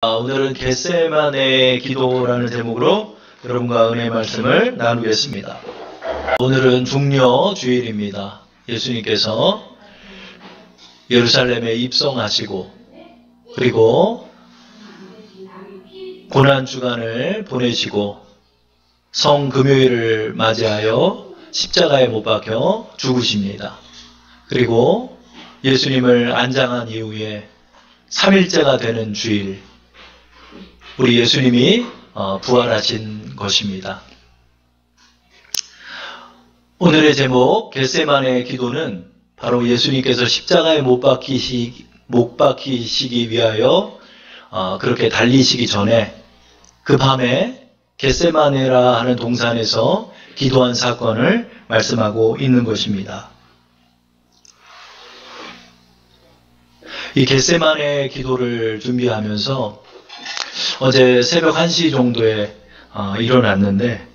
오늘은 겟세마네 기도라는 제목으로 여러분과 은혜의 말씀을 나누겠습니다. 오늘은 중요 주일입니다. 예수님께서 예루살렘에 입성하시고 그리고 고난주간을 보내시고 성금요일을 맞이하여 십자가에 못 박혀 죽으십니다. 그리고 예수님을 안장한 이후에 3일째가 되는 주일, 우리 예수님이 부활하신 것입니다. 오늘의 제목 겟세마네 기도는 바로 예수님께서 십자가에 못 박히시기 위하여 그렇게 달리시기 전에 그 밤에 겟세마네라 하는 동산에서 기도한 사건을 말씀하고 있는 것입니다. 이 겟세마네 기도를 준비하면서 어제 새벽 1시 정도에 일어났는데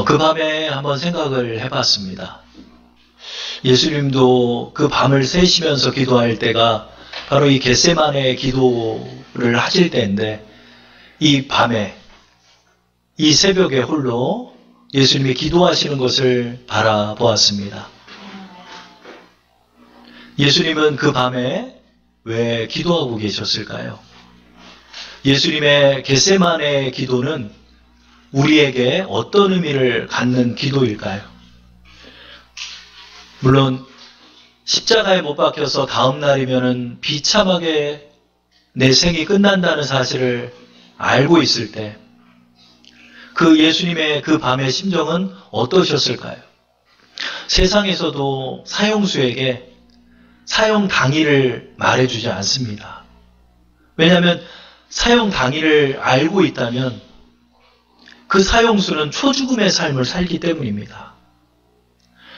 그 밤에 한번 생각을 해봤습니다. 예수님도 그 밤을 새시면서 기도할 때가 바로 이 겟세마네 기도를 하실 때인데 이 밤에 이 새벽에 홀로 예수님이 기도하시는 것을 바라보았습니다. 예수님은 그 밤에 왜 기도하고 계셨을까요? 예수님의 겟세마네 기도는 우리에게 어떤 의미를 갖는 기도일까요? 물론 십자가에 못 박혀서 다음 날이면은 비참하게 내 생이 끝난다는 사실을 알고 있을 때 그 예수님의 그 밤의 심정은 어떠셨을까요? 세상에서도 사형수에게 사형 당일을 말해주지 않습니다. 왜냐하면 사형 당일을 알고 있다면 그 사형수는 초죽음의 삶을 살기 때문입니다.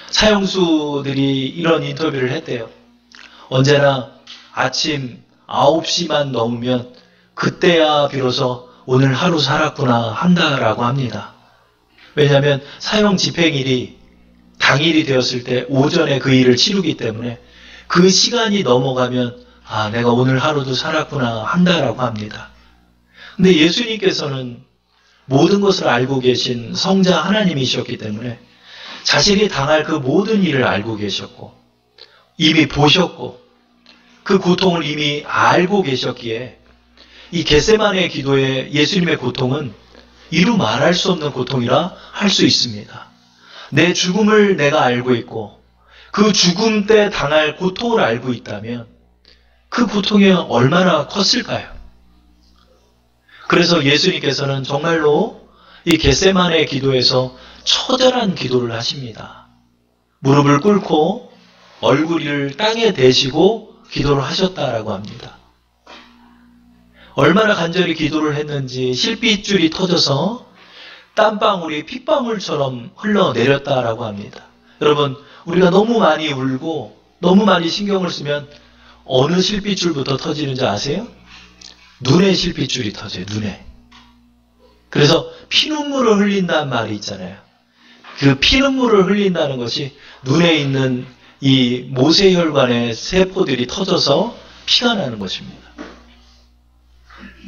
사형수들이 이런 인터뷰를 했대요. 언제나 아침 9시만 넘으면 그때야 비로소 오늘 하루 살았구나 한다라고 합니다. 왜냐하면 사형 집행일이 당일이 되었을 때 오전에 그 일을 치르기 때문에 그 시간이 넘어가면 내가 오늘 하루도 살았구나 한다라고 합니다. 근데 예수님께서는 모든 것을 알고 계신 성자 하나님이셨기 때문에 자신이 당할 그 모든 일을 알고 계셨고 이미 보셨고 그 고통을 이미 알고 계셨기에 이 겟세마네 기도의 예수님의 고통은 이루 말할 수 없는 고통이라 할 수 있습니다. 내 죽음을 내가 알고 있고 그 죽음 때 당할 고통을 알고 있다면 그 고통이 얼마나 컸을까요? 그래서 예수님께서는 정말로 이 겟세마네 기도에서 처절한 기도를 하십니다. 무릎을 꿇고 얼굴을 땅에 대시고 기도를 하셨다라고 합니다. 얼마나 간절히 기도를 했는지 실핏줄이 터져서 땀방울이 핏방울처럼 흘러내렸다라고 합니다. 여러분, 우리가 너무 많이 울고 너무 많이 신경을 쓰면 어느 실핏줄부터 터지는지 아세요? 눈에 실핏줄이 터져요. 눈에. 그래서 피눈물을 흘린다는 말이 있잖아요. 그 피눈물을 흘린다는 것이 눈에 있는 이 모세혈관의 세포들이 터져서 피가 나는 것입니다.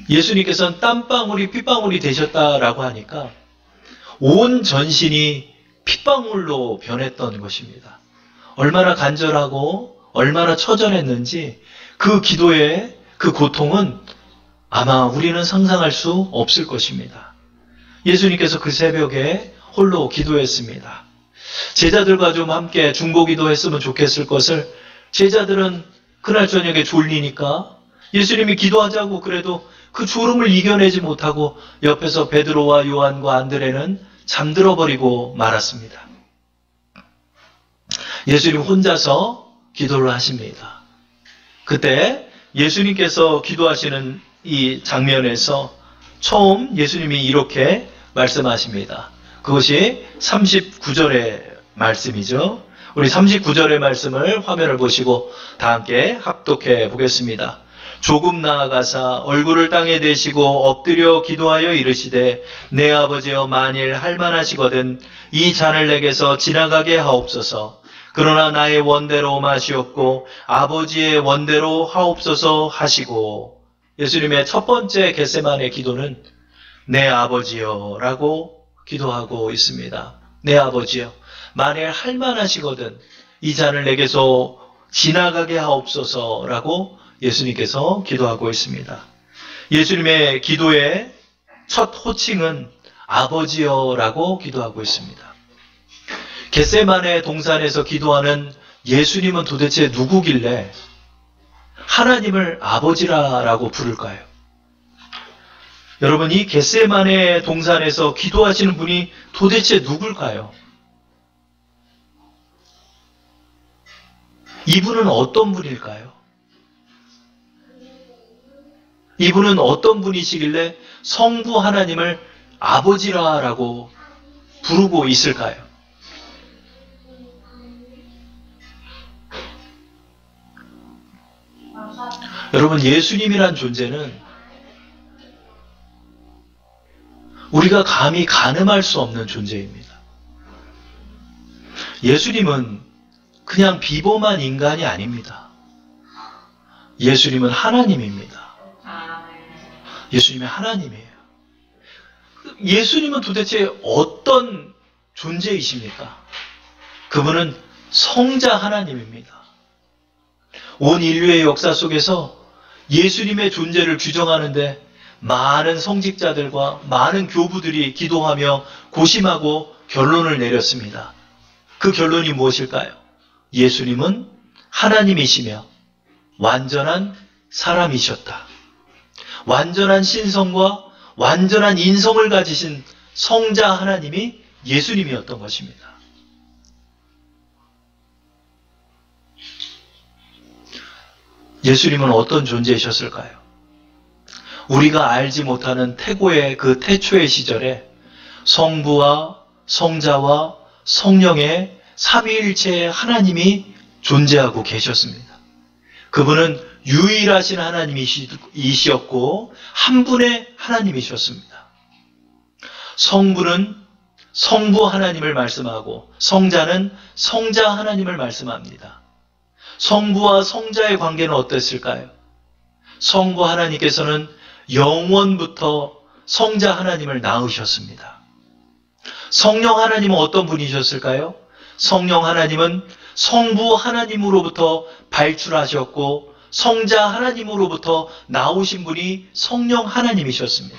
예수님께서는 땀방울이 핏방울이 되셨다라고 하니까 온 전신이 핏방울로 변했던 것입니다. 얼마나 간절하고 얼마나 처절했는지 그 기도의 그 고통은 아마 우리는 상상할 수 없을 것입니다. 예수님께서 그 새벽에 홀로 기도했습니다. 제자들과 좀 함께 중보기도 했으면 좋겠을 것을 제자들은 그날 저녁에 졸리니까 예수님이 기도하자고 그래도 그 졸음을 이겨내지 못하고 옆에서 베드로와 요한과 안드레는 잠들어 버리고 말았습니다. 예수님 혼자서 기도를 하십니다. 그때 예수님께서 기도하시는 이 장면에서 처음 예수님이 이렇게 말씀하십니다. 그것이 39절의 말씀이죠. 우리 39절의 말씀을 화면을 보시고 다 함께 합독해 보겠습니다. 조금 나아가사 얼굴을 땅에 대시고 엎드려 기도하여 이르시되 내 아버지여 만일 할만하시거든 이 잔을 내게서 지나가게 하옵소서. 그러나 나의 원대로 마시옵고 아버지의 원대로 하옵소서 하시고, 예수님의 첫 번째 겟세마네 기도는 내 아버지여 라고 기도하고 있습니다. 내 아버지여, 만일 할만하시거든 이 잔을 내게서 지나가게 하옵소서 라고 예수님께서 기도하고 있습니다. 예수님의 기도의 첫 호칭은 아버지여 라고 기도하고 있습니다. 겟세마네 동산에서 기도하는 예수님은 도대체 누구길래 하나님을 아버지라고 부를까요? 여러분, 이 겟세마네 동산에서 기도하시는 분이 도대체 누굴까요? 이분은 어떤 분일까요? 이분은 어떤 분이시길래 성부 하나님을 아버지라고 부르고 있을까요? 여러분, 예수님이란 존재는 우리가 감히 가늠할 수 없는 존재입니다. 예수님은 그냥 비범한 인간이 아닙니다. 예수님은 하나님입니다. 예수님이 하나님이에요. 예수님은 도대체 어떤 존재이십니까? 그분은 성자 하나님입니다. 온 인류의 역사 속에서 예수님의 존재를 규정하는데 많은 성직자들과 많은 교부들이 기도하며 고심하고 결론을 내렸습니다. 그 결론이 무엇일까요? 예수님은 하나님이시며 완전한 사람이셨다. 완전한 신성과 완전한 인성을 가지신 성자 하나님이 예수님이었던 것입니다. 예수님은 어떤 존재이셨을까요? 우리가 알지 못하는 태고의 그 태초의 시절에 성부와 성자와 성령의 삼위일체의 하나님이 존재하고 계셨습니다. 그분은 유일하신 하나님이셨고 한 분의 하나님이셨습니다. 성부는 성부 하나님을 말씀하고 성자는 성자 하나님을 말씀합니다. 성부와 성자의 관계는 어땠을까요? 성부 하나님께서는 영원부터 성자 하나님을 낳으셨습니다. 성령 하나님은 어떤 분이셨을까요? 성령 하나님은 성부 하나님으로부터 발출하셨고 성자 하나님으로부터 나오신 분이 성령 하나님이셨습니다.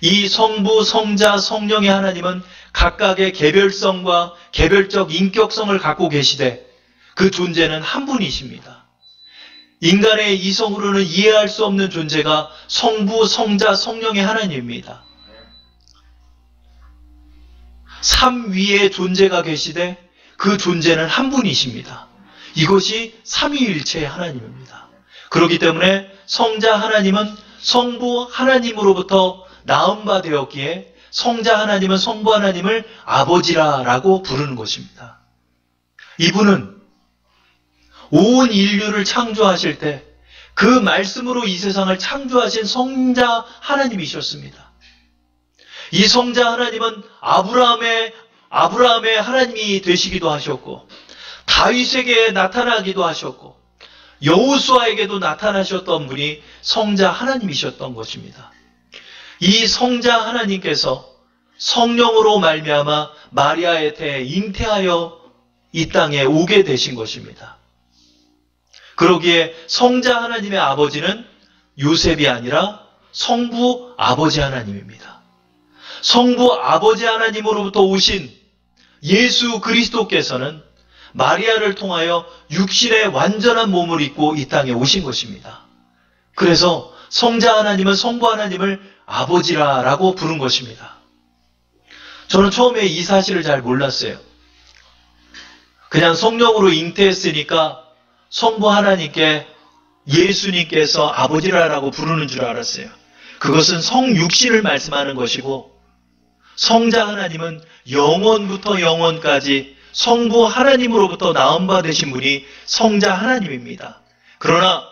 이 성부, 성자, 성령의 하나님은 각각의 개별성과 개별적 인격성을 갖고 계시되 그 존재는 한 분이십니다. 인간의 이성으로는 이해할 수 없는 존재가 성부, 성자, 성령의 하나님입니다. 삼위의 존재가 계시되 그 존재는 한 분이십니다. 이것이 삼위일체의 하나님입니다. 그렇기 때문에 성자 하나님은 성부 하나님으로부터 낳은 바 되었기에 성자 하나님은 성부 하나님을 아버지라고 부르는 것입니다. 이분은 온 인류를 창조하실 때 그 말씀으로 이 세상을 창조하신 성자 하나님이셨습니다. 이 성자 하나님은 아브라함의 하나님이 되시기도 하셨고 다윗에게 나타나기도 하셨고 여호수아에게도 나타나셨던 분이 성자 하나님이셨던 것입니다. 이 성자 하나님께서 성령으로 말미암아 마리아의 태에 잉태하여 이 땅에 오게 되신 것입니다. 그러기에 성자 하나님의 아버지는 요셉이 아니라 성부 아버지 하나님입니다. 성부 아버지 하나님으로부터 오신 예수 그리스도께서는 마리아를 통하여 육신의 완전한 몸을 입고 이 땅에 오신 것입니다. 그래서 성자 하나님은 성부 하나님을 아버지라고 부른 것입니다. 저는 처음에 이 사실을 잘 몰랐어요. 그냥 성령으로 잉태했으니까 성부 하나님께 예수님께서 아버지라고 부르는 줄 알았어요. 그것은 성육신을 말씀하는 것이고 성자 하나님은 영원부터 영원까지 성부 하나님으로부터 나은 바 되신 분이 성자 하나님입니다. 그러나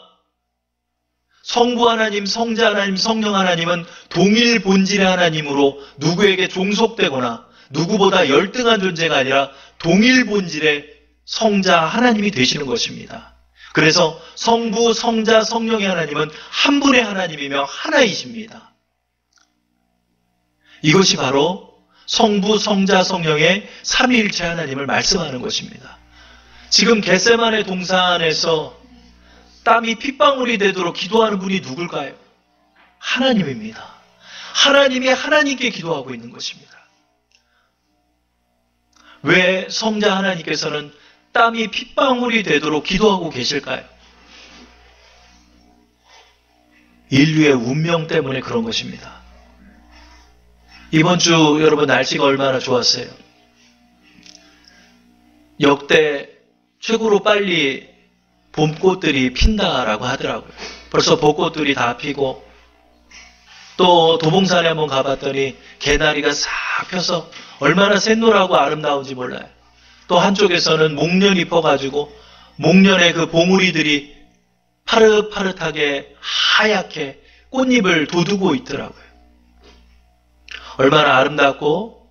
성부 하나님, 성자 하나님, 성령 하나님은 동일 본질의 하나님으로 누구에게 종속되거나 누구보다 열등한 존재가 아니라 동일 본질의 성자 하나님이 되시는 것입니다. 그래서 성부, 성자, 성령의 하나님은 한 분의 하나님이며 하나이십니다. 이것이 바로 성부, 성자, 성령의 삼위일체 하나님을 말씀하는 것입니다. 지금 겟세마네 동산에서 땀이 핏방울이 되도록 기도하는 분이 누굴까요? 하나님입니다. 하나님이 하나님께 기도하고 있는 것입니다. 왜 성자 하나님께서는 땀이 핏방울이 되도록 기도하고 계실까요? 인류의 운명 때문에 그런 것입니다. 이번 주 여러분 날씨가 얼마나 좋았어요? 역대 최고로 빨리 봄꽃들이 핀다라고 하더라고요. 벌써 벚꽃들이 다 피고 또 도봉산에 한번 가봤더니 개나리가 싹 펴서 얼마나 샛노랗고 아름다운지 몰라요. 또 한쪽에서는 목련이 펴가지고 목련의 그 봉우리들이 파릇파릇하게 하얗게 꽃잎을 돋우고 있더라고요. 얼마나 아름답고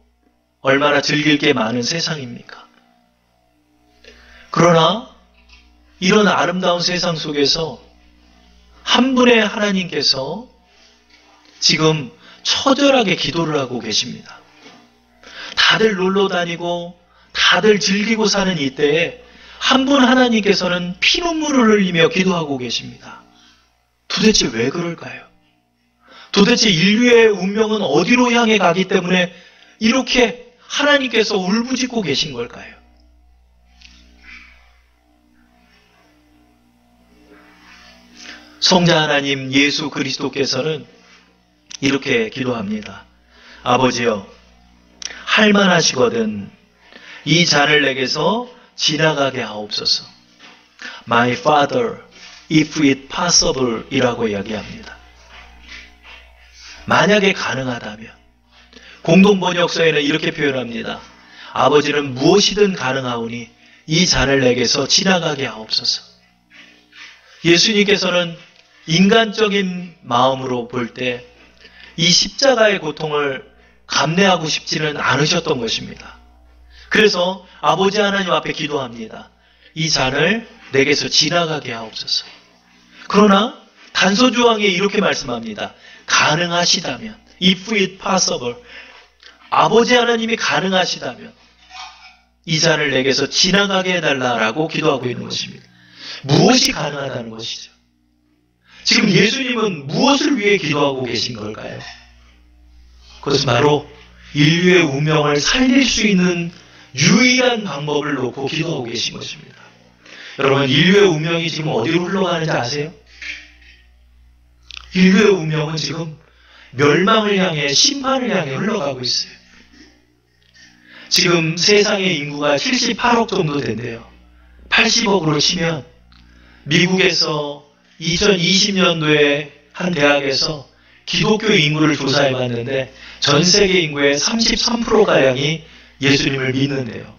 얼마나 즐길 게 많은 세상입니까? 그러나 이런 아름다운 세상 속에서 한 분의 하나님께서 지금 처절하게 기도를 하고 계십니다. 다들 놀러 다니고 다들 즐기고 사는 이때에 한 분 하나님께서는 피눈물을 흘리며 기도하고 계십니다. 도대체 왜 그럴까요? 도대체 인류의 운명은 어디로 향해 가기 때문에 이렇게 하나님께서 울부짖고 계신 걸까요? 성자 하나님 예수 그리스도께서는 이렇게 기도합니다. 아버지여, 할만하시거든 이 잔을 내게서 지나가게 하옵소서. My Father, if it possible 이라고 이야기합니다. 만약에 가능하다면. 공동번역서에는 이렇게 표현합니다. 아버지는 무엇이든 가능하오니 이 잔을 내게서 지나가게 하옵소서. 예수님께서는 인간적인 마음으로 볼 때 이 십자가의 고통을 감내하고 싶지는 않으셨던 것입니다. 그래서 아버지 하나님 앞에 기도합니다. 이 잔을 내게서 지나가게 하옵소서. 그러나 단서조항에 이렇게 말씀합니다. 가능하시다면, if it possible, 아버지 하나님이 가능하시다면 이 잔을 내게서 지나가게 해달라라고 기도하고 있는 것입니다. 무엇이 가능하다는 것이죠? 지금 예수님은 무엇을 위해 기도하고 계신 걸까요? 그것은 바로 인류의 운명을 살릴 수 있는 유일한 방법을 놓고 기도하고 계신 것입니다. 여러분, 인류의 운명이 지금 어디로 흘러가는지 아세요? 인류의 운명은 지금 멸망을 향해, 심판을 향해 흘러가고 있어요. 지금 세상의 인구가 78억 정도 된대요. 80억으로 치면 미국에서 2020년도에 한 대학에서 기독교 인구를 조사해 봤는데 전 세계 인구의 33%가량이 예수님을 믿는데요.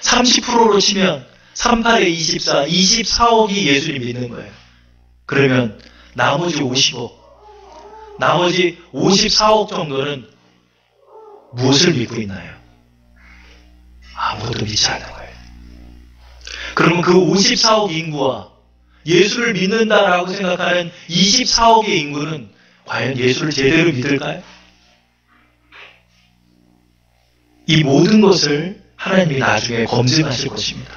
30%로 치면 38에 24, 24억이 예수님 믿는 거예요. 그러면 나머지 50억, 나머지 54억 정도는 무엇을 믿고 있나요? 아무것도 믿지 않는 거예요. 그러면 그 54억 인구와 예수를 믿는다라고 생각하는 24억의 인구는 과연 예수를 제대로 믿을까요? 이 모든 것을 하나님이 나중에 검증하실 것입니다.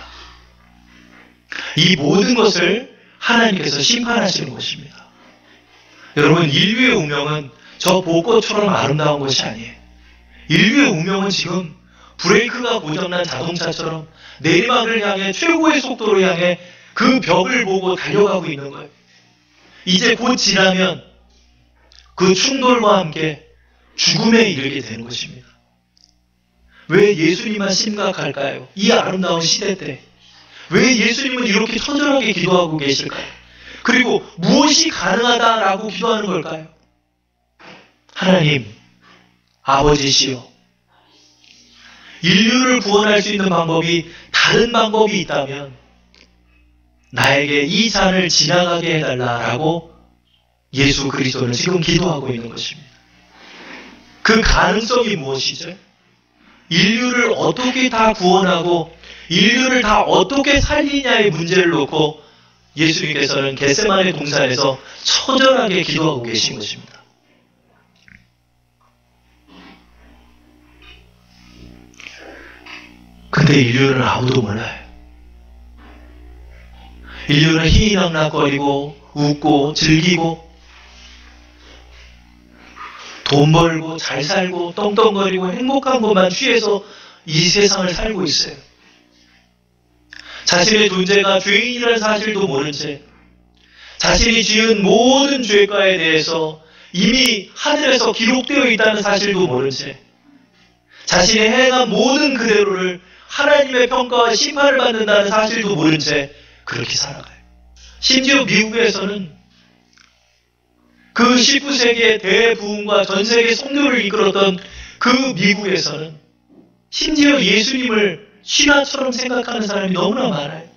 이 모든 것을 하나님께서 심판하시는 것입니다. 여러분, 인류의 운명은 저 벚꽃처럼 아름다운 것이 아니에요. 인류의 운명은 지금 브레이크가 고장난 자동차처럼 내리막을 향해 최고의 속도로 향해 그 벽을 보고 달려가고 있는 거예요. 이제 곧 지나면 그 충돌과 함께 죽음에 이르게 되는 것입니다. 왜 예수님만 심각할까요? 이 아름다운 시대 때. 왜 예수님은 이렇게 처절하게 기도하고 계실까요? 그리고 무엇이 가능하다라고 기도하는 걸까요? 하나님, 아버지시여, 인류를 구원할 수 있는 방법이 다른 방법이 있다면 나에게 이 잔을 지나가게 해달라라고 예수 그리스도는 지금 기도하고 있는 것입니다. 그 가능성이 무엇이죠? 인류를 어떻게 다 구원하고 인류를 다 어떻게 살리냐의 문제를 놓고 예수님께서는 겟세마네 동산에서 처절하게 기도하고 계신 것입니다. 근데 인류는 아무도 몰라요. 인류는 희희낙낙거리고 웃고 즐기고 돈 벌고 잘 살고 떵떵거리고 행복한 것만 취해서 이 세상을 살고 있어요. 자신의 존재가 죄인이라는 사실도 모른 채 자신이 지은 모든 죄가에 대해서 이미 하늘에서 기록되어 있다는 사실도 모른 채 자신이 행한 모든 그대로를 하나님의 평가와 심판을 받는다는 사실도 모른 채 그렇게 살아가요. 심지어 미국에서는 그 19세기의 대부흥과 전 세계 선교를 이끌었던 그 미국에서는 심지어 예수님을 신화처럼 생각하는 사람이 너무나 많아요.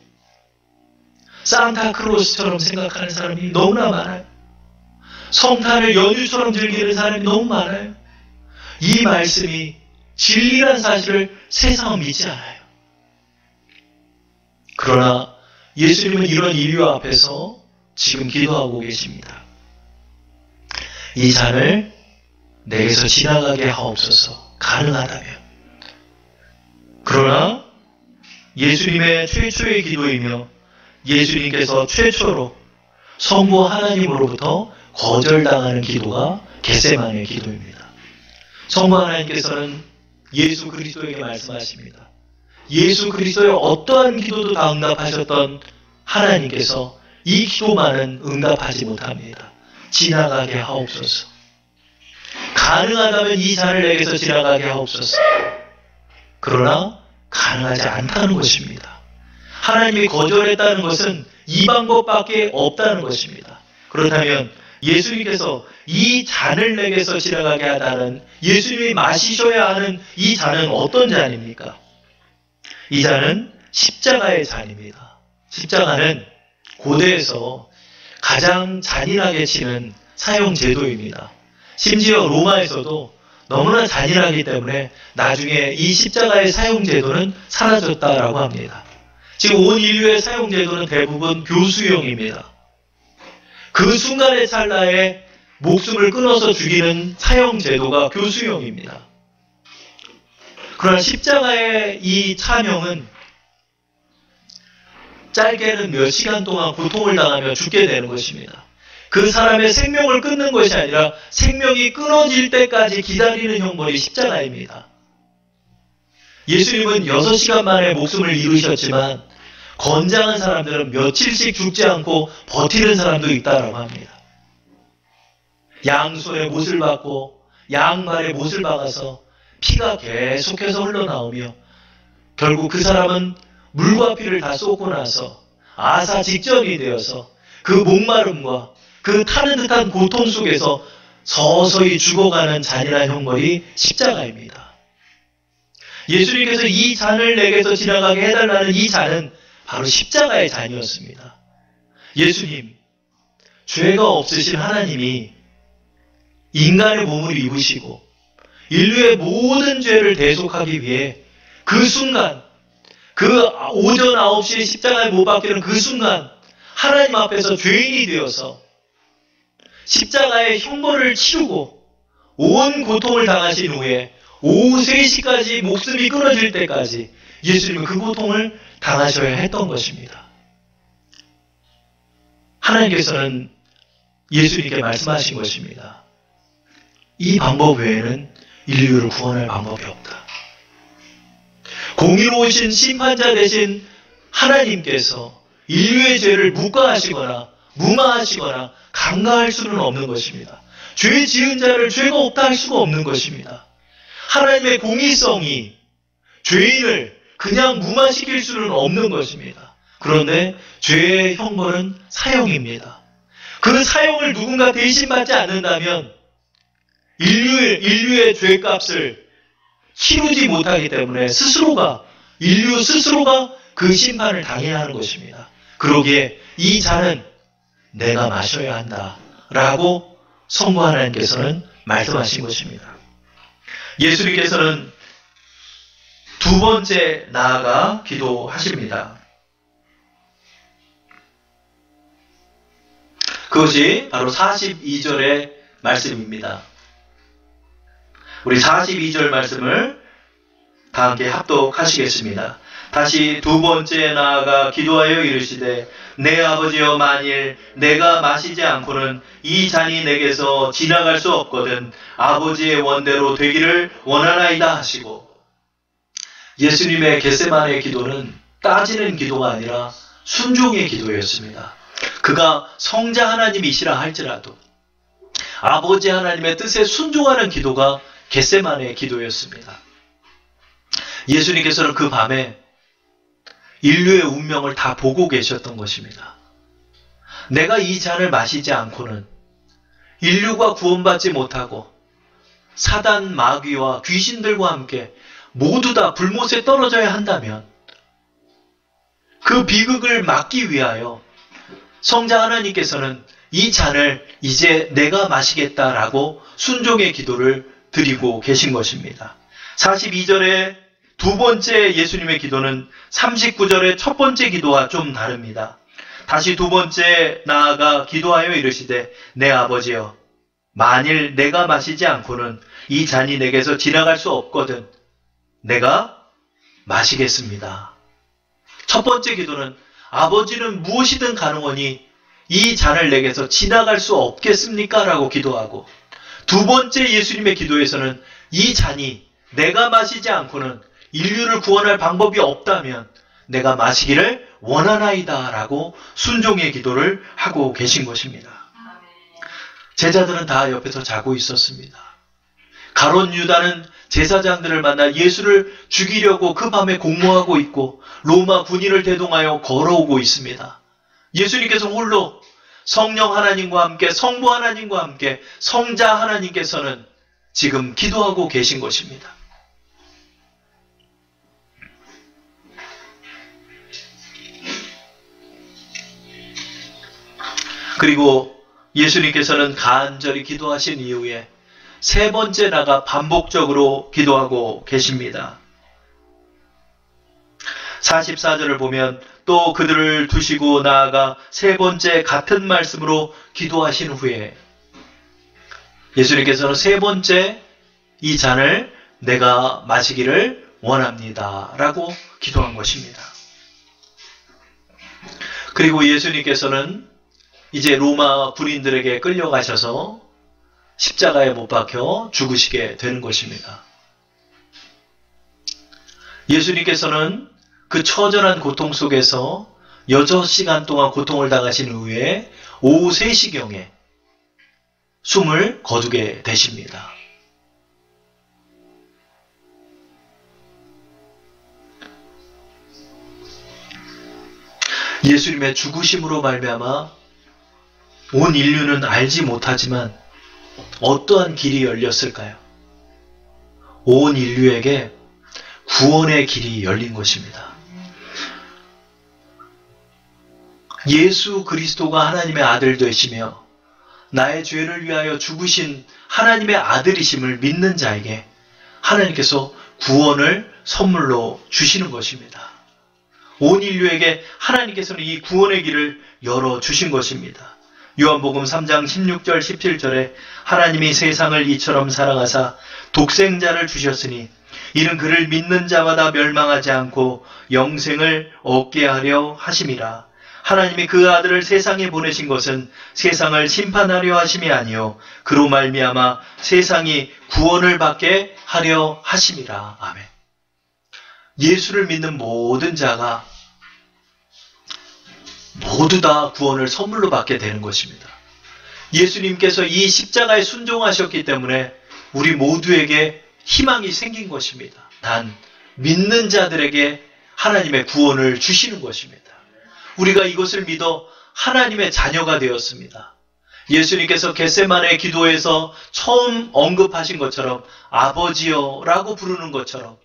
산타크로스처럼 생각하는 사람이 너무나 많아요. 성탄을 연휴처럼 즐기는 사람이 너무 많아요. 이 말씀이 진리란 사실을 세상은 믿지 않아요. 그러나 예수님은 이런 인류 앞에서 지금 기도하고 계십니다. 이 잔을 내게서 지나가게 하옵소서. 가능하다면. 그러나 예수님의 최초의 기도이며 예수님께서 최초로 성부 하나님으로부터 거절당하는 기도가 겟세마네 기도입니다. 성부 하나님께서는 예수 그리스도에게 말씀하십니다. 예수 가리스도의 어떠한 기도도 다 응답하셨던 하나님께서 이 기도만은 응답하지 못합니다. 지나가게 하옵소서. 가능하다면 이 잔을 내게서 지나가게 하옵소서. 그러나 가능하지 않다는 것입니다. 하나님이 거절했다는 것은 이 방법밖에 없다는 것입니다. 그렇다면 예수님께서 이 잔을 내게서 지나가게 하다는, 예수님이 마시셔야 하는 이 잔은 어떤 잔입니까? 이 잔은 십자가의 잔입니다. 십자가는 고대에서 가장 잔인하게 치는 사형 제도입니다. 심지어 로마에서도 너무나 잔인하기 때문에 나중에 이 십자가의 사형 제도는 사라졌다라고 합니다. 지금 온 인류의 사형 제도는 대부분 교수형입니다. 그 순간의 찰나에 목숨을 끊어서 죽이는 사형 제도가 교수형입니다. 그러나 십자가의 이 차명은 짧게는 몇 시간 동안 고통을 당하며 죽게 되는 것입니다. 그 사람의 생명을 끊는 것이 아니라 생명이 끊어질 때까지 기다리는 형벌이 십자가입니다. 예수님은 6시간 만에 목숨을 잃으셨지만 건장한 사람들은 며칠씩 죽지 않고 버티는 사람도 있다라고 합니다. 양손에 못을 박고 양발에 못을 박아서 피가 계속해서 흘러나오며 결국 그 사람은 물과 피를 다 쏟고 나서 아사 직전이 되어서 그 목마름과 그 타는 듯한 고통 속에서 서서히 죽어가는 잔인한 형벌이 십자가입니다. 예수님께서 이 잔을 내게서 지나가게 해달라는 이 잔은 바로 십자가의 잔이었습니다. 예수님, 죄가 없으신 하나님이 인간의 몸을 입으시고 인류의 모든 죄를 대속하기 위해 그 순간, 그 오전 9시에 십자가에 못 박히는 그 순간 하나님 앞에서 죄인이 되어서 십자가의 형벌을 치르고 온 고통을 당하신 후에 오후 3시까지 목숨이 끊어질 때까지 예수님은 그 고통을 당하셔야 했던 것입니다. 하나님께서는 예수님께 말씀하신 것입니다. 이 방법 외에는 인류를 구원할 방법이 없다. 공의로우신 심판자 되신 하나님께서 인류의 죄를 묵과하시거나 무마하시거나 간과할 수는 없는 것입니다. 죄 지은 자를 죄가 없다 할 수가 없는 것입니다. 하나님의 공의성이 죄인을 그냥 무마시킬 수는 없는 것입니다. 그런데 죄의 형벌은 사형입니다. 그 사형을 누군가 대신 받지 않는다면 인류의 죄값을 치르지 못하기 때문에 인류 스스로가 그 심판을 당해야 하는 것입니다. 그러기에 이 잔은 내가 마셔야 한다라고 성부 하나님께서는 말씀하신 것입니다. 예수님께서는 두 번째 나아가 기도하십니다. 그것이 바로 42절의 말씀입니다. 우리 42절 말씀을 다 함께 합독하시겠습니다. 다시 두 번째 나아가 기도하여 이르시되 내 아버지여 만일 내가 마시지 않고는 이 잔이 내게서 지나갈 수 없거든 아버지의 원대로 되기를 원하나이다 하시고, 예수님의 겟세마네 기도는 따지는 기도가 아니라 순종의 기도였습니다. 그가 성자 하나님이시라 할지라도 아버지 하나님의 뜻에 순종하는 기도가 겟세마네 기도였습니다. 예수님께서는 그 밤에 인류의 운명을 다 보고 계셨던 것입니다. 내가 이 잔을 마시지 않고는 인류가 구원받지 못하고 사단 마귀와 귀신들과 함께 모두 다 불못에 떨어져야 한다면 그 비극을 막기 위하여 성자 하나님께서는 이 잔을 이제 내가 마시겠다라고 순종의 기도를 드리고 계신 것입니다. 42절의 두 번째 예수님의 기도는 39절의 첫 번째 기도와 좀 다릅니다. 다시 두 번째 나아가 기도하여 이르시되 내 아버지여 만일 내가 마시지 않고는 이 잔이 내게서 지나갈 수 없거든 내가 마시겠습니다. 첫 번째 기도는 아버지는 무엇이든 가능하니 이 잔을 내게서 지나갈 수 없겠습니까? 라고 기도하고, 두 번째 예수님의 기도에서는 이 잔이 내가 마시지 않고는 인류를 구원할 방법이 없다면 내가 마시기를 원하나이다 라고 순종의 기도를 하고 계신 것입니다. 제자들은 다 옆에서 자고 있었습니다. 가룟 유다는 제사장들을 만나 예수를 죽이려고 그 밤에 공모하고 있고 로마 군인을 대동하여 걸어오고 있습니다. 예수님께서 홀로 성령 하나님과 함께 성부 하나님과 함께 성자 하나님께서는 지금 기도하고 계신 것입니다. 그리고 예수님께서는 간절히 기도하신 이후에 세 번째 나가 반복적으로 기도하고 계십니다. 44절을 보면 또 그들을 두시고 나아가 세 번째 같은 말씀으로 기도하신 후에 예수님께서는 세 번째 이 잔을 내가 마시기를 원합니다 라고 기도한 것입니다. 그리고 예수님께서는 이제 로마 군인들에게 끌려가셔서 십자가에 못 박혀 죽으시게 되는 것입니다. 예수님께서는 그 처절한 고통 속에서 6시간 동안 고통을 당하신 후에 오후 3시경에 숨을 거두게 되십니다. 예수님의 죽으심으로 말미암아 온 인류는 알지 못하지만 어떠한 길이 열렸을까요? 온 인류에게 구원의 길이 열린 것입니다. 예수 그리스도가 하나님의 아들 되시며 나의 죄를 위하여 죽으신 하나님의 아들이심을 믿는 자에게 하나님께서 구원을 선물로 주시는 것입니다. 온 인류에게 하나님께서는 이 구원의 길을 열어주신 것입니다. 요한복음 3장 16절 17절에 하나님이 세상을 이처럼 사랑하사 독생자를 주셨으니 이는 그를 믿는 자마다 멸망하지 않고 영생을 얻게 하려 하심이라. 하나님이 그 아들을 세상에 보내신 것은 세상을 심판하려 하심이 아니요 그로 말미암아 세상이 구원을 받게 하려 하심이라. 아멘. 예수를 믿는 모든 자가 모두 다 구원을 선물로 받게 되는 것입니다. 예수님께서 이 십자가에 순종하셨기 때문에 우리 모두에게 희망이 생긴 것입니다. 단 믿는 자들에게 하나님의 구원을 주시는 것입니다. 우리가 이것을 믿어 하나님의 자녀가 되었습니다. 예수님께서 겟세마네 기도에서 처음 언급하신 것처럼 아버지여 라고 부르는 것처럼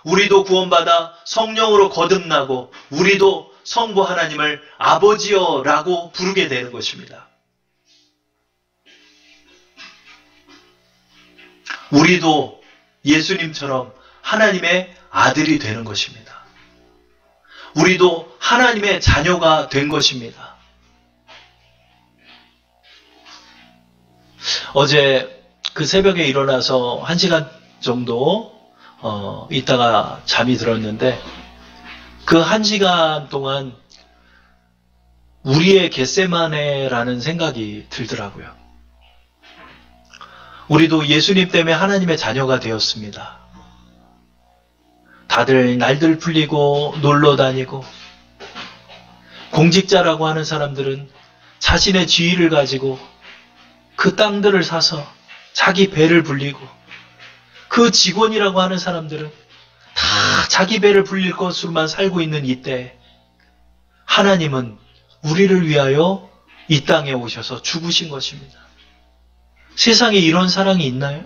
우리도 구원받아 성령으로 거듭나고 우리도 성부 하나님을 아버지여 라고 부르게 되는 것입니다. 우리도 예수님처럼 하나님의 아들이 되는 것입니다. 우리도 하나님의 자녀가 된 것입니다. 어제 그 새벽에 일어나서 1시간 정도 있다가 잠이 들었는데 그 1시간 동안 우리의 겟세마네라는 생각이 들더라고요. 우리도 예수님 때문에 하나님의 자녀가 되었습니다. 다들 날들 풀리고 놀러 다니고 공직자라고 하는 사람들은 자신의 지위를 가지고 그 땅들을 사서 자기 배를 불리고 그 직원이라고 하는 사람들은 다 자기 배를 불릴 것으로만 살고 있는 이때 하나님은 우리를 위하여 이 땅에 오셔서 죽으신 것입니다. 세상에 이런 사랑이 있나요?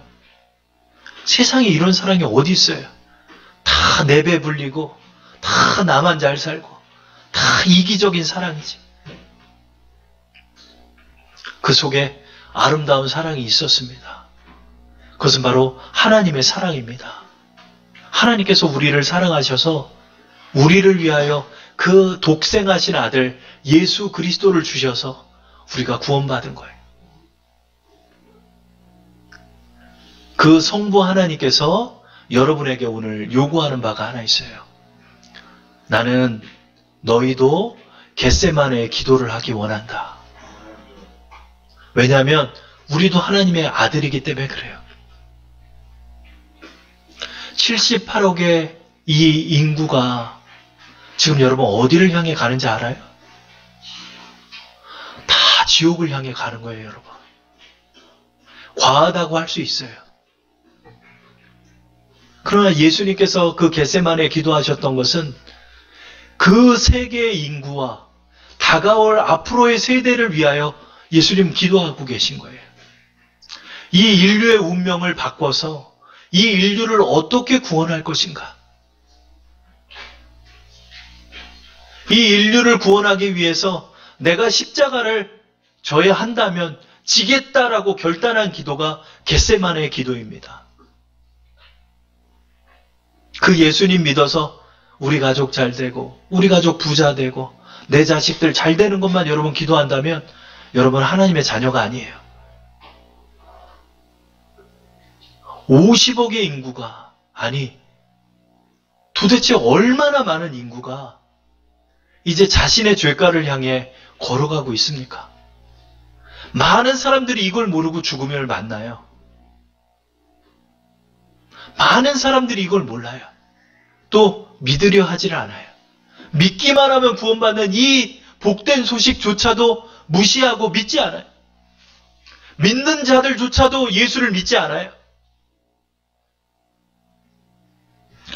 세상에 이런 사랑이 어디 있어요? 다 내 배 불리고 다 나만 잘 살고 다 이기적인 사랑이지. 그 속에 아름다운 사랑이 있었습니다. 그것은 바로 하나님의 사랑입니다. 하나님께서 우리를 사랑하셔서 우리를 위하여 그 독생하신 아들 예수 그리스도를 주셔서 우리가 구원받은 거예요. 그 성부 하나님께서 여러분에게 오늘 요구하는 바가 하나 있어요. 나는 너희도 겟세마네의 기도를 하기 원한다. 왜냐하면 우리도 하나님의 아들이기 때문에 그래요. 78억의 이 인구가 지금 여러분 어디를 향해 가는지 알아요? 다 지옥을 향해 가는 거예요, 여러분. 과하다고 할 수 있어요. 그러나 예수님께서 그 겟세마네에 기도하셨던 것은 그 세계의 인구와 다가올 앞으로의 세대를 위하여 예수님 기도하고 계신 거예요. 이 인류의 운명을 바꿔서 이 인류를 어떻게 구원할 것인가? 이 인류를 구원하기 위해서 내가 십자가를 져야 한다면 지겠다라고 결단한 기도가 겟세마네의 기도입니다. 그 예수님 믿어서 우리 가족 잘 되고 우리 가족 부자 되고 내 자식들 잘 되는 것만 여러분 기도한다면 여러분 하나님의 자녀가 아니에요. 50억의 인구가 아니 도대체 얼마나 많은 인구가 이제 자신의 죄가를 향해 걸어가고 있습니까? 많은 사람들이 이걸 모르고 죽음을 만나요. 많은 사람들이 이걸 몰라요. 또 믿으려 하질 않아요. 믿기만 하면 구원받는 이 복된 소식조차도 무시하고 믿지 않아요. 믿는 자들조차도 예수를 믿지 않아요.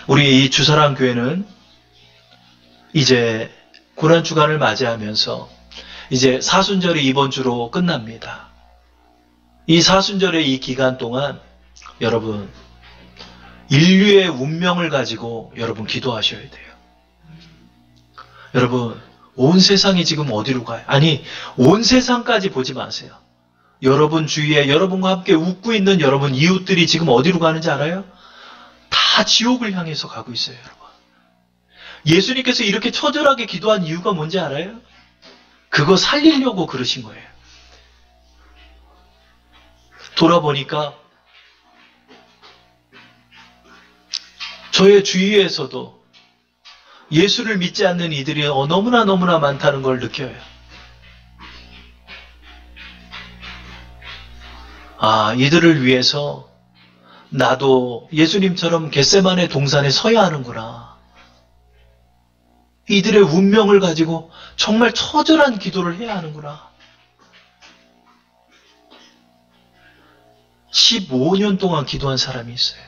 우리 이 주사랑교회는 이제 고난주간을 맞이하면서 이제 사순절이 이번 주로 끝납니다. 이 사순절의 이 기간 동안 여러분 인류의 운명을 가지고 여러분 기도하셔야 돼요. 여러분 온 세상이 지금 어디로 가요? 아니 온 세상까지 보지 마세요. 여러분 주위에 여러분과 함께 웃고 있는 여러분 이웃들이 지금 어디로 가는지 알아요? 다 지옥을 향해서 가고 있어요, 여러분. 예수님께서 이렇게 처절하게 기도한 이유가 뭔지 알아요? 그거 살리려고 그러신 거예요. 돌아보니까 저의 주위에서도 예수를 믿지 않는 이들이 너무나 많다는 걸 느껴요. 아, 이들을 위해서 나도 예수님처럼 겟세마네 동산에 서야 하는구나. 이들의 운명을 가지고 정말 처절한 기도를 해야 하는구나. 15년 동안 기도한 사람이 있어요.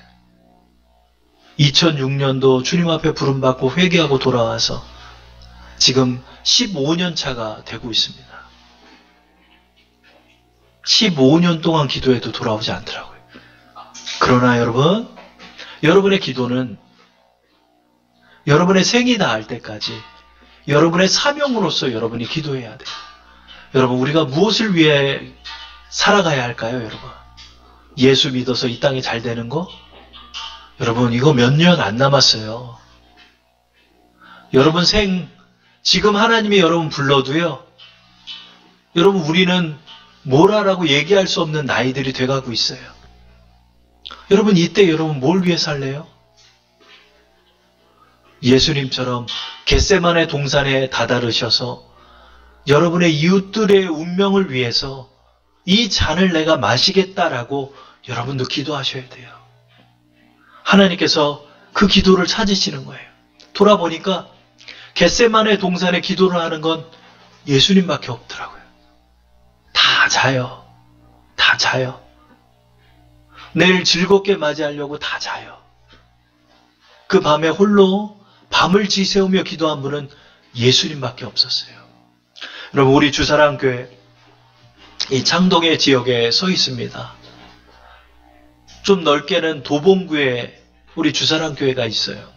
2006년도 주님 앞에 부름받고 회개하고 돌아와서 지금 15년 차가 되고 있습니다. 15년 동안 기도해도 돌아오지 않더라고요. 그러나 여러분, 여러분의 기도는 여러분의 생이 닿을 때까지 여러분의 사명으로서 여러분이 기도해야 돼요. 여러분, 우리가 무엇을 위해 살아가야 할까요, 여러분? 예수 믿어서 이 땅에 잘 되는 거? 여러분, 이거 몇 년 안 남았어요. 여러분 지금 하나님이 여러분 불러도요, 여러분, 우리는 뭐라라고 얘기할 수 없는 나이들이 돼가고 있어요. 여러분, 이때 여러분 뭘 위해 살래요? 예수님처럼 겟세마네 동산에 다다르셔서 여러분의 이웃들의 운명을 위해서 이 잔을 내가 마시겠다라고 여러분도 기도하셔야 돼요. 하나님께서 그 기도를 찾으시는 거예요. 돌아보니까 겟세마네 동산에 기도를 하는 건 예수님밖에 없더라고요. 다 자요. 다 자요. 내일 즐겁게 맞이하려고 다 자요. 그 밤에 홀로 밤을 지새우며 기도한 분은 예수님밖에 없었어요. 여러분, 우리 주사랑교회 이 창동의 지역에 서 있습니다. 좀 넓게는 도봉구에 우리 주사랑교회가 있어요.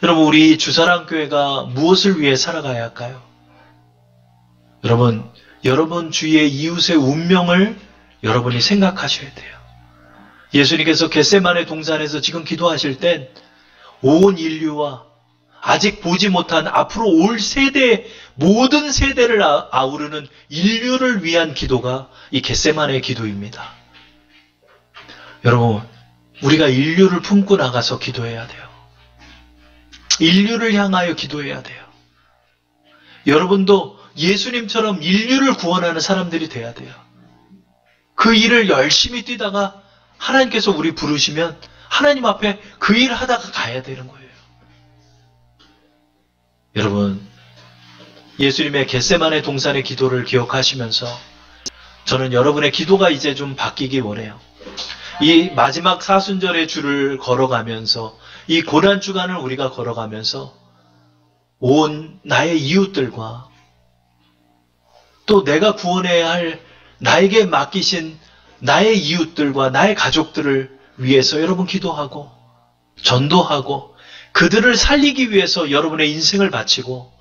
여러분, 우리 주사랑교회가 무엇을 위해 살아가야 할까요? 여러분 주위의 이웃의 운명을 여러분이 생각하셔야 돼요. 예수님께서 겟세마네 동산에서 지금 기도하실 땐 온 인류와 아직 보지 못한 앞으로 올 세대, 모든 세대를 아우르는 인류를 위한 기도가 이 겟세마네의 기도입니다. 여러분, 우리가 인류를 품고 나가서 기도해야 돼요. 인류를 향하여 기도해야 돼요. 여러분도 예수님처럼 인류를 구원하는 사람들이 돼야 돼요. 그 일을 열심히 뛰다가 하나님께서 우리 부르시면 하나님 앞에 그 일을 하다가 가야 되는 거예요. 여러분, 예수님의 겟세마네 동산의 기도를 기억하시면서 저는 여러분의 기도가 이제 좀 바뀌기 원해요. 이 마지막 사순절의 줄을 걸어가면서, 이 고난주간을 우리가 걸어가면서 온 나의 이웃들과 또 내가 구원해야 할 나에게 맡기신 나의 이웃들과 나의 가족들을 위해서 여러분 기도하고 전도하고 그들을 살리기 위해서 여러분의 인생을 바치고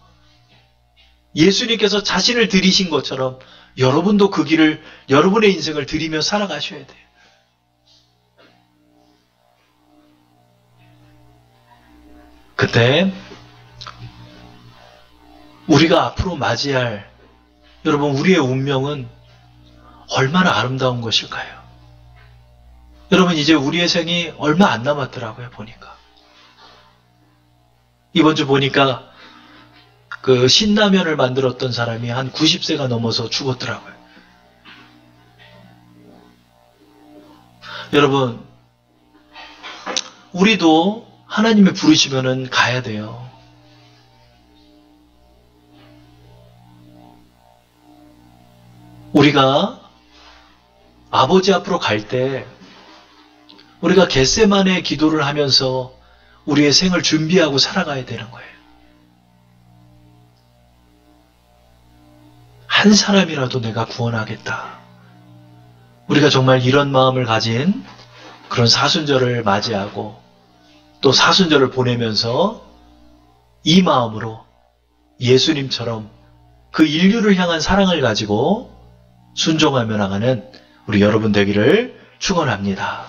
예수님께서 자신을 드리신 것처럼 여러분도 그 길을, 여러분의 인생을 드리며 살아가셔야 돼요. 그때 우리가 앞으로 맞이할 여러분 우리의 운명은 얼마나 아름다운 것일까요? 여러분, 이제 우리의 생이 얼마 안 남았더라고요, 보니까. 이번 주 보니까 그 신라면을 만들었던 사람이 한 90세가 넘어서 죽었더라고요. 여러분, 우리도 하나님이 부르시면은 가야 돼요. 우리가 아버지 앞으로 갈 때 우리가 겟세마네 기도를 하면서 우리의 생을 준비하고 살아가야 되는 거예요. 한 사람이라도 내가 구원하겠다. 우리가 정말 이런 마음을 가진 그런 사순절을 맞이하고 또 사순절을 보내면서 이 마음으로 예수님처럼 그 인류를 향한 사랑을 가지고 순종하며 나가는 우리 여러분 되기를 축원합니다.